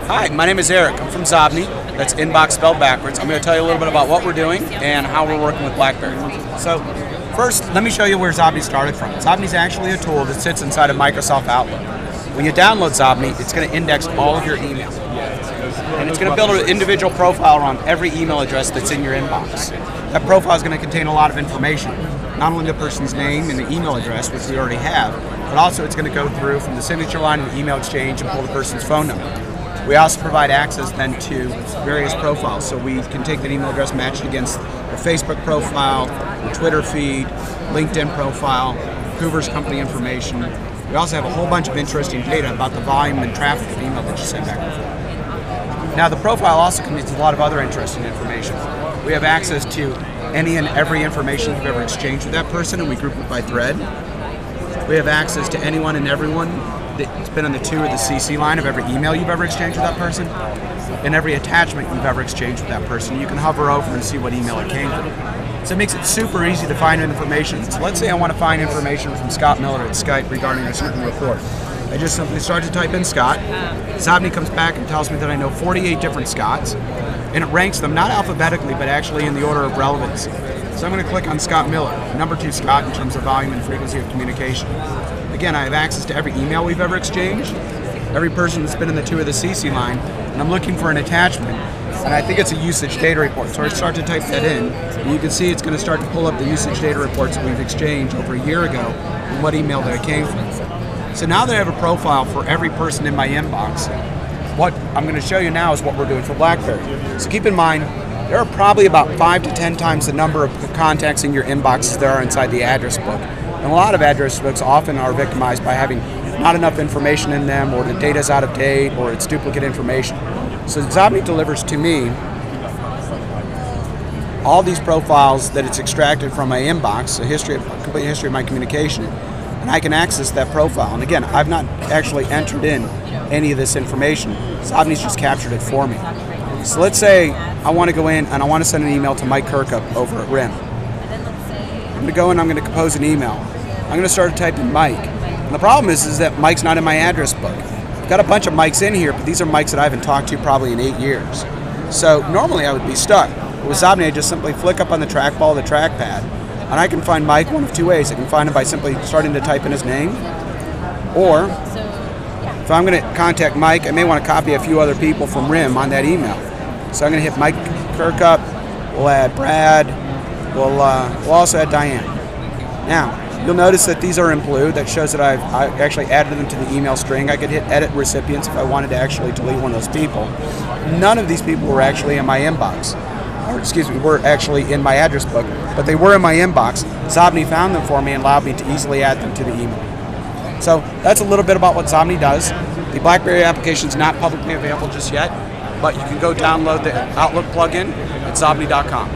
Hi, my name is Eric. I'm from Xobni. That's inbox spelled backwards. I'm going to tell you a little bit about what we're doing and how we're working with BlackBerry. So, first, let me show you where Xobni started from. Xobni is actually a tool that sits inside of Microsoft Outlook. When you download Xobni, it's going to index all of your email. And it's going to build an individual profile around every email address that's in your inbox. That profile is going to contain a lot of information. Not only the person's name and the email address, which we already have, but also it's going to go through from the signature line of the email exchange and pull the person's phone number. We also provide access then to various profiles, so we can take that email address matched against the Facebook profile, the Twitter feed, LinkedIn profile, Hoover's company information. We also have a whole bunch of interesting data about the volume and traffic of email that you send back and forth. Now the profile also contains a lot of other interesting information. We have access to any and every information you've ever exchanged with that person, and we group it by thread. We have access to anyone and everyone that's been on the to or the CC line of every email you've ever exchanged with that person, and every attachment you've ever exchanged with that person. You can hover over and see what email it came from. So it makes it super easy to find information. So let's say I want to find information from Scott Miller at Skype regarding a certain report. I just simply start to type in Scott. Xobni comes back and tells me that I know 48 different Scotts, and it ranks them not alphabetically, but actually in the order of relevancy. So I'm going to click on Scott Miller, number 2 Scott in terms of volume and frequency of communication. Again, I have access to every email we've ever exchanged, every person that's been in the to or the CC line, and I'm looking for an attachment, and I think it's a usage data report. So I start to type that in, and you can see it's going to start to pull up the usage data reports that we've exchanged over a year ago and what email that it came from. So now that I have a profile for every person in my inbox, what I'm going to show you now is what we're doing for BlackBerry. So keep in mind, there are probably about 5 to 10 times the number of contacts in your inbox as there are inside the address book. And a lot of address books often are victimized by having not enough information in them, or the data's out of date, or it's duplicate information. So Xobni delivers to me all these profiles that it's extracted from my inbox, a complete history of my communication, and I can access that profile. And again, I've not actually entered in any of this information. Xobni's just captured it for me. So let's say I want to go in and I want to send an email to Mike Kirkup over at RIM. I'm going to go in and I'm going to compose an email. I'm going to start typing Mike. And the problem is that Mike's not in my address book. I've got a bunch of Mikes in here, but these are Mikes that I haven't talked to probably in 8 years. So normally I would be stuck. But with Xobni, I just simply flick up on the trackball, the trackpad, and I can find Mike one of 2 ways. I can find him by simply starting to type in his name, or if I'm going to contact Mike, I may want to copy a few other people from RIM on that email. So I'm going to hit Mike Kirkup, we'll add Brad, we'll also add Diane. Now, you'll notice that these are in blue. That shows that I actually added them to the email string. I could hit edit recipients if I wanted to actually delete one of those people. None of these people were actually in my inbox. Or excuse me, were actually in my address book, but they were in my inbox. Xobni found them for me and allowed me to easily add them to the email. So that's a little bit about what Xobni does. The BlackBerry application is not publicly available just yet, but you can go download the Outlook plugin at Xobni.com.